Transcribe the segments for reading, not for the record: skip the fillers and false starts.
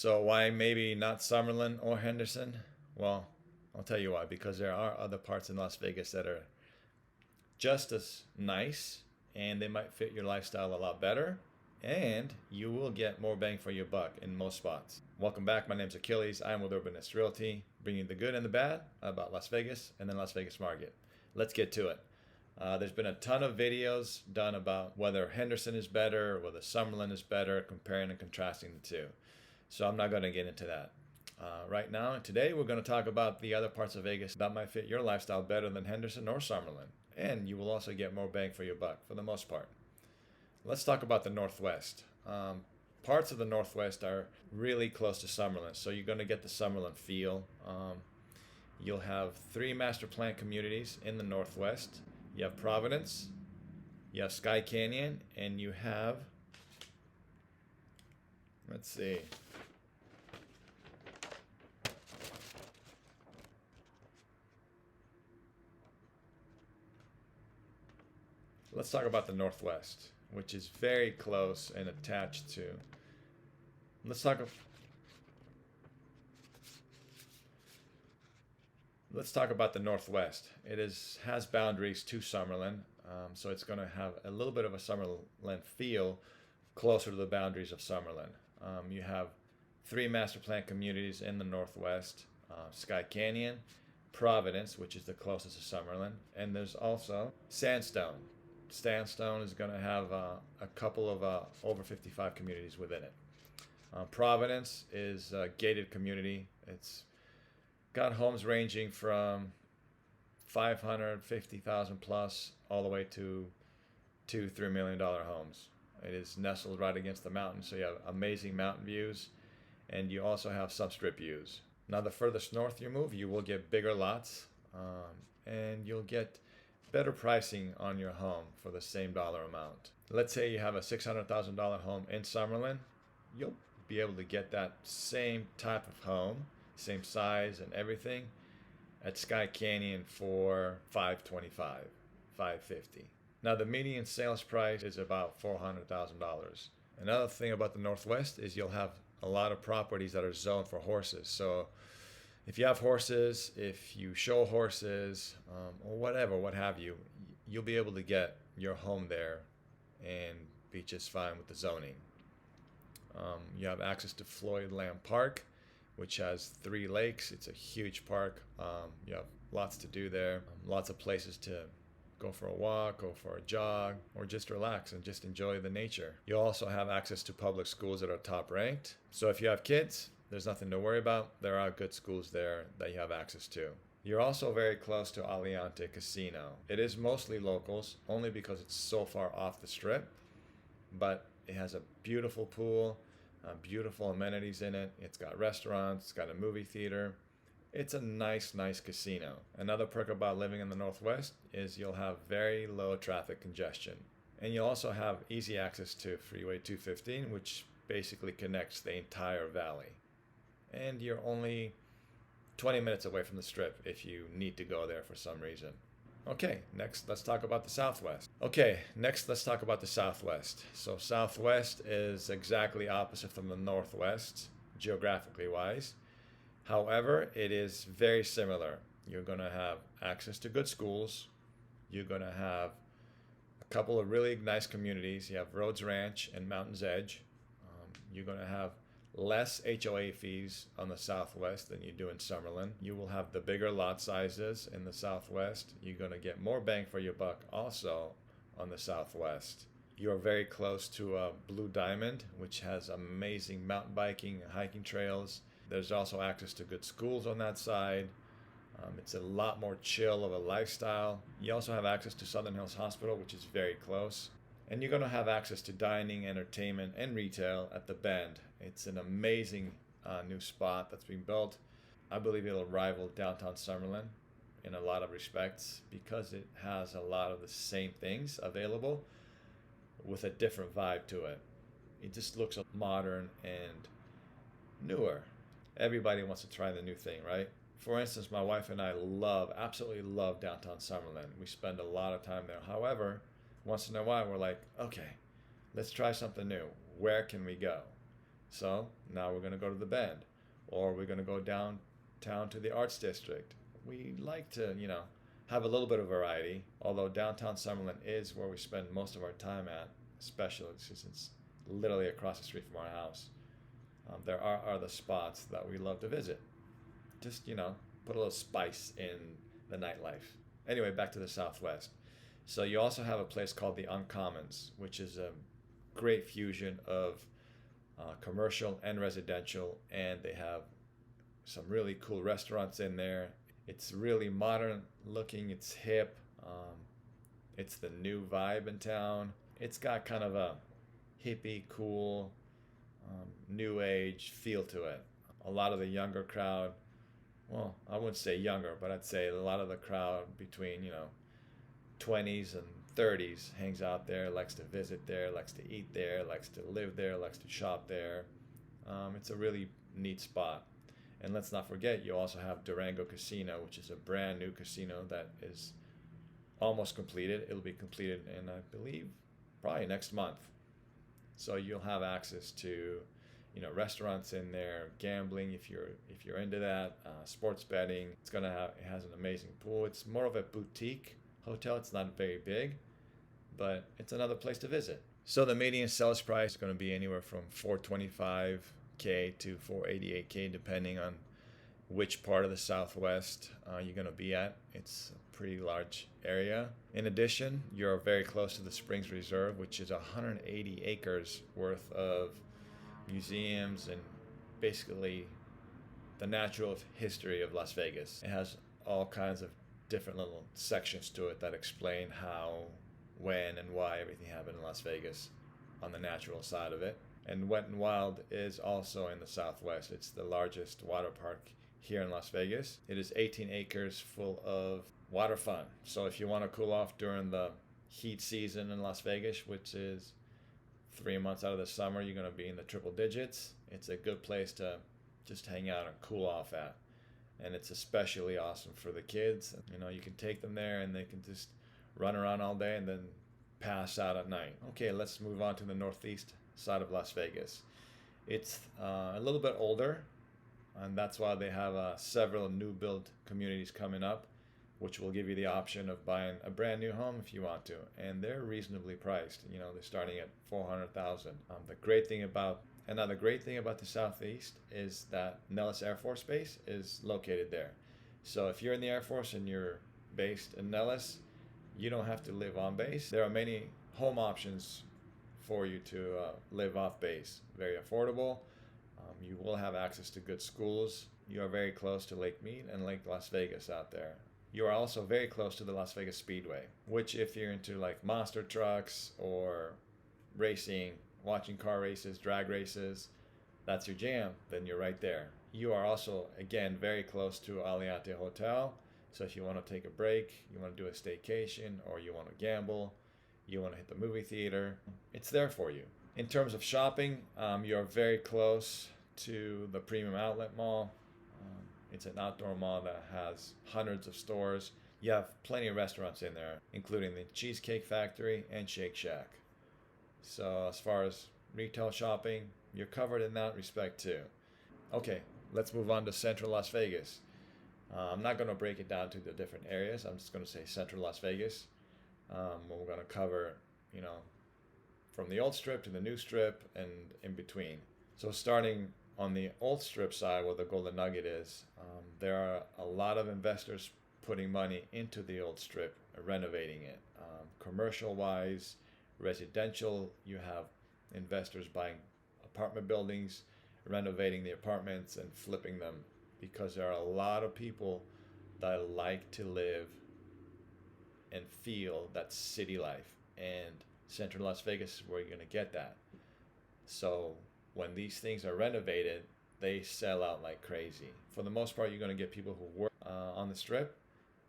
So why maybe not Summerlin or Henderson? Well, I'll tell you why. Because there are other parts in Las Vegas that are just as nice and they might fit your lifestyle a lot better. And you will get more bang for your buck in most spots. Welcome back. My name's Achilles. I'm with Urbanist Realty, bringing the good and the bad about Las Vegas and the Las Vegas market. Let's get to it. There's been a ton of videos done about whether Henderson is better or whether Summerlin is better, comparing and contrasting the two. So I'm not going to get into that. Right now, today, we're going to talk about the other parts of Vegas that might fit your lifestyle better than Henderson or Summerlin. And you will also get more bang for your buck for the most part. Let's talk about the Northwest. Parts of the Northwest are really close to Summerlin, so you're going to get the Summerlin feel. You'll have 3 master plan communities in the Northwest. You have Providence, you have Sky Canyon, and you have, let's see, let's talk about the Northwest, which is very close and attached to. Let's talk about the Northwest. It has boundaries to Summerlin, so it's going to have a little bit of a Summerlin feel closer to the boundaries of Summerlin. You have 3 master plan communities in the Northwest, Sky Canyon, Providence, which is the closest to Summerlin, and there's also Sandstone. Sandstone is going to have a couple of over 55 communities within it. Providence is a gated community. It's got homes ranging from 550,000 plus all the way to $2-3 million homes. It is nestled right against the mountain, so you have amazing mountain views, and you also have some strip views. Now, the furthest north you move, you will get bigger lots, and you'll get better pricing on your home for the same dollar amount. Let's say you have a $600,000 home in Summerlin, you'll be able to get that same type of home, same size and everything, at Sky Canyon for $525, $550. Now the median sales price is about $400,000. Another thing about the Northwest is you'll have a lot of properties that are zoned for horses. So if you have horses, if you show horses, or whatever, what have you, you'll be able to get your home there and be just fine with the zoning. You have access to Floyd Lamb Park, which has 3 lakes. It's a huge park. You have lots to do there, lots of places to go for a walk, go for a jog, or just relax and just enjoy the nature. You also have access to public schools that are top ranked. So if you have kids, there's nothing to worry about. There are good schools there that you have access to. You're also very close to Aliante Casino. It is mostly locals, only because it's so far off the strip, but it has a beautiful pool, beautiful amenities in it. It's got restaurants, it's got a movie theater. It's a nice casino. Another perk about living in the Northwest is you'll have very low traffic congestion. And you'll also have easy access to Freeway 215, which basically connects the entire valley. And you're only 20 minutes away from the strip if you need to go there for some reason. Okay, next let's talk about the Southwest. So Southwest is exactly opposite from the Northwest, geographically wise. However, it is very similar. You're going to have access to good schools. You're going to have a couple of really nice communities. You have Rhodes Ranch and Mountain's Edge. You're going to have less HOA fees on the Southwest than you do in Summerlin. You will have the bigger lot sizes in the Southwest. You're going to get more bang for your buck also on the Southwest. You are very close to Blue Diamond, which has amazing mountain biking and hiking trails. There's also access to good schools on that side. It's a lot more chill of a lifestyle. You also have access to Southern Hills Hospital, which is very close. And you're going to have access to dining, entertainment, and retail at the Bend. It's an amazing new spot that's being built. I believe it'll rival downtown Summerlin in a lot of respects because it has a lot of the same things available with a different vibe to it. It just looks modern and newer. Everybody wants to try the new thing, right? For instance, my wife and I absolutely love downtown Summerlin. We spend a lot of time there. However, once in a while we're like, okay, let's try something new. Where can we go? So now we're going to go to the Bend, or we're going to go downtown to the Arts District. We like to, have a little bit of variety, although downtown Summerlin is where we spend most of our time at, especially since it's literally across the street from our house. There are other spots that we love to visit. Just, put a little spice in the nightlife. Anyway, back to the Southwest. So you also have a place called the Uncommons, which is a great fusion of commercial and residential, and they have some really cool restaurants in there. It's really modern looking, it's hip, it's the new vibe in town. It's got kind of a hippie, cool, new age feel to it. A lot of the younger crowd, well, I wouldn't say younger, but I'd say a lot of the crowd between, 20s and 30s hangs out there, likes to visit there, likes to eat there, likes to live there, likes to shop there. It's a really neat spot. And let's not forget, you also have Durango Casino, which is a brand new casino that is almost completed. It'll be completed in, I believe, probably next month. So you'll have access to, restaurants in there, gambling if you're into that, sports betting. It has an amazing pool. It's more of a boutique hotel. It's not very big, but it's another place to visit. So the median sales price is going to be anywhere from $425K to $488K, depending on which part of the Southwest you're going to be at. It's a pretty large area. In addition, you're very close to the Springs Reserve, which is 180 acres worth of museums and basically the natural history of Las Vegas. It has all kinds of different little sections to it that explain how, when, and why everything happened in Las Vegas on the natural side of it. And Wet n Wild is also in the Southwest. It's the largest water park here in Las Vegas. It is 18 acres full of water fun. So if you want to cool off during the heat season in Las Vegas, which is 3 months out of the summer, you're going to be in the triple digits. It's a good place to just hang out and cool off at. And it's especially awesome for the kids. You can take them there and they can just run around all day and then pass out at night. Okay, let's move on to the northeast side of Las Vegas. It's a little bit older, and that's why they have several new build communities coming up, which will give you the option of buying a brand new home if you want to, and they're reasonably priced. They're starting at $400,000. The great thing about the Southeast is that Nellis Air Force Base is located there. So if you're in the Air Force and you're based in Nellis, you don't have to live on base. There are many home options for you to live off base. Very affordable. You will have access to good schools. You are very close to Lake Mead and Lake Las Vegas out there. You are also very close to the Las Vegas Speedway, which if you're into like monster trucks or racing, watching car races, drag races, that's your jam, then you're right there. You are also, again, very close to Aliante Hotel. So if you want to take a break, you want to do a staycation, or you want to gamble, you want to hit the movie theater, it's there for you. In terms of shopping, you're very close to the Premium Outlet Mall. It's an outdoor mall that has hundreds of stores. You have plenty of restaurants in there, including the Cheesecake Factory and Shake Shack. So as far as retail shopping, you're covered in that respect too. Okay, let's move on to Central Las Vegas. I'm not going to break it down to the different areas. I'm just going to say Central Las Vegas. We're going to cover, from the old strip to the new strip and in between. So starting on the old strip side where the Golden Nugget is, there are a lot of investors putting money into the old strip, renovating it. Commercial-wise, residential, you have investors buying apartment buildings, renovating the apartments and flipping them, because there are a lot of people that like to live and feel that city life, and Central Las Vegas is where you're going to get that. So when these things are renovated, they sell out like crazy. For the most part, you're going to get people who work on the strip,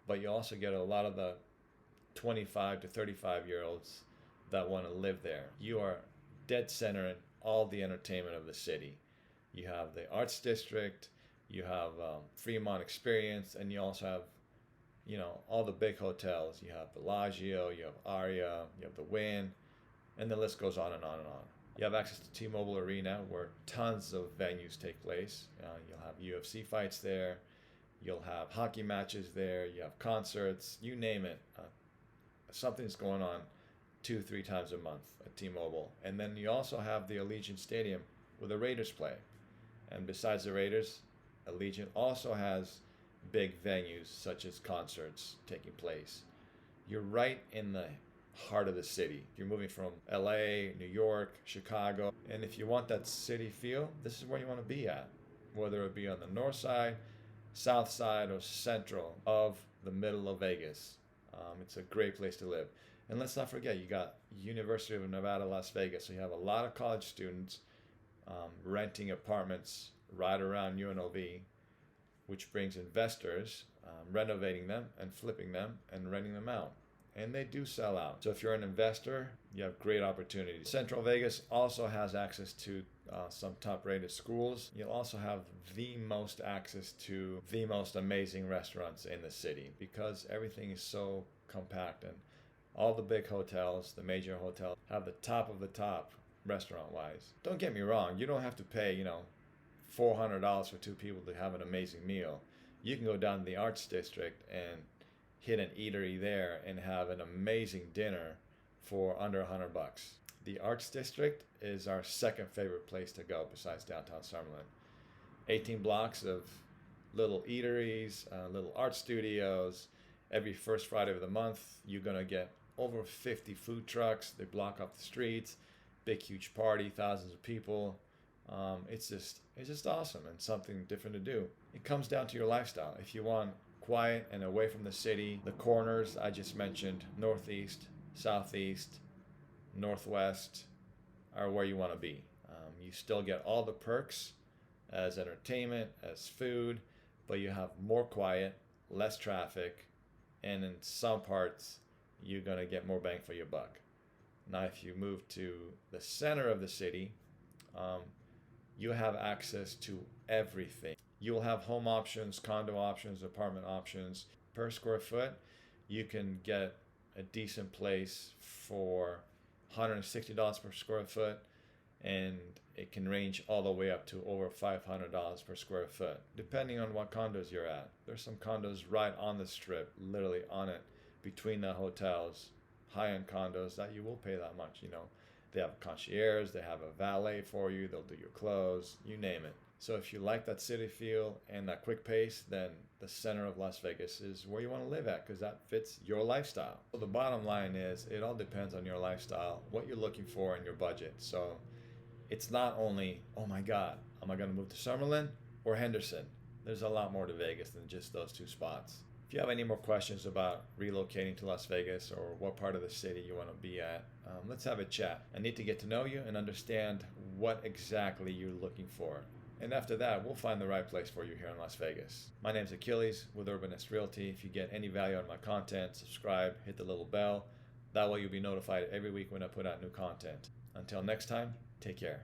but you also get a lot of the 25 to 35-year-olds that want to live there. You are dead center in all the entertainment of the city. You have the Arts District, you have Fremont Experience, and you also have, all the big hotels. You have Bellagio, you have Aria, you have the Wynn, and the list goes on and on and on. You have access to T-Mobile Arena, where tons of venues take place. You'll have UFC fights there. You'll have hockey matches there. You have concerts. You name it. Something's going on 2-3 times a month at T-Mobile. And then you also have the Allegiant Stadium where the Raiders play. And besides the Raiders, Allegiant also has big venues such as concerts taking place. You're right in the heart of the city. You're moving from LA, New York, Chicago, and if you want that city feel, this is where you want to be at, whether it be on the north side, south side, or central of the middle of Vegas. It's a great place to live. And let's not forget, you got University of Nevada, Las Vegas, so you have a lot of college students renting apartments right around UNLV, which brings investors renovating them and flipping them and renting them out. And they do sell out. So if you're an investor, you have great opportunities. Central Vegas also has access to some top-rated schools. You'll also have the most access to the most amazing restaurants in the city because everything is so compact, and all the big hotels, the major hotels, have the top of the top restaurant-wise. Don't get me wrong, you don't have to pay, $400 for two people to have an amazing meal. You can go down to the Arts District and hit an eatery there and have an amazing dinner for under $100. The Arts District is our second favorite place to go besides downtown Summerlin. 18 blocks of little eateries, little art studios. Every first Friday of the month, you're going to get over 50 food trucks. They block off the streets. Big, huge party, thousands of people. It's just awesome and something different to do. It comes down to your lifestyle. If you want quiet and away from the city, the corners I just mentioned, northeast, southeast, northwest, are where you want to be. You still get all the perks as entertainment, as food, but you have more quiet, less traffic, and in some parts, you're going to get more bang for your buck. Now, if you move to the center of the city, you have access to everything. You'll have home options, condo options, apartment options. Per square foot, you can get a decent place for $160 per square foot, and it can range all the way up to over $500 per square foot, depending on what condos you're at. There's some condos right on the strip, literally on it, between the hotels, high-end condos that you will pay that much. They have a concierge, they have a valet for you, they'll do your clothes, you name it. So if you like that city feel and that quick pace, then the center of Las Vegas is where you want to live at because that fits your lifestyle. So the bottom line is it all depends on your lifestyle, what you're looking for in your budget. So it's not only, oh my God, am I going to move to Summerlin or Henderson? There's a lot more to Vegas than just those two spots. If you have any more questions about relocating to Las Vegas or what part of the city you want to be at, let's have a chat. I need to get to know you and understand what exactly you're looking for. And after that, we'll find the right place for you here in Las Vegas. My name's Achilles with Urbanist Realty. If you get any value out of my content, subscribe, hit the little bell. That way you'll be notified every week when I put out new content. Until next time, take care.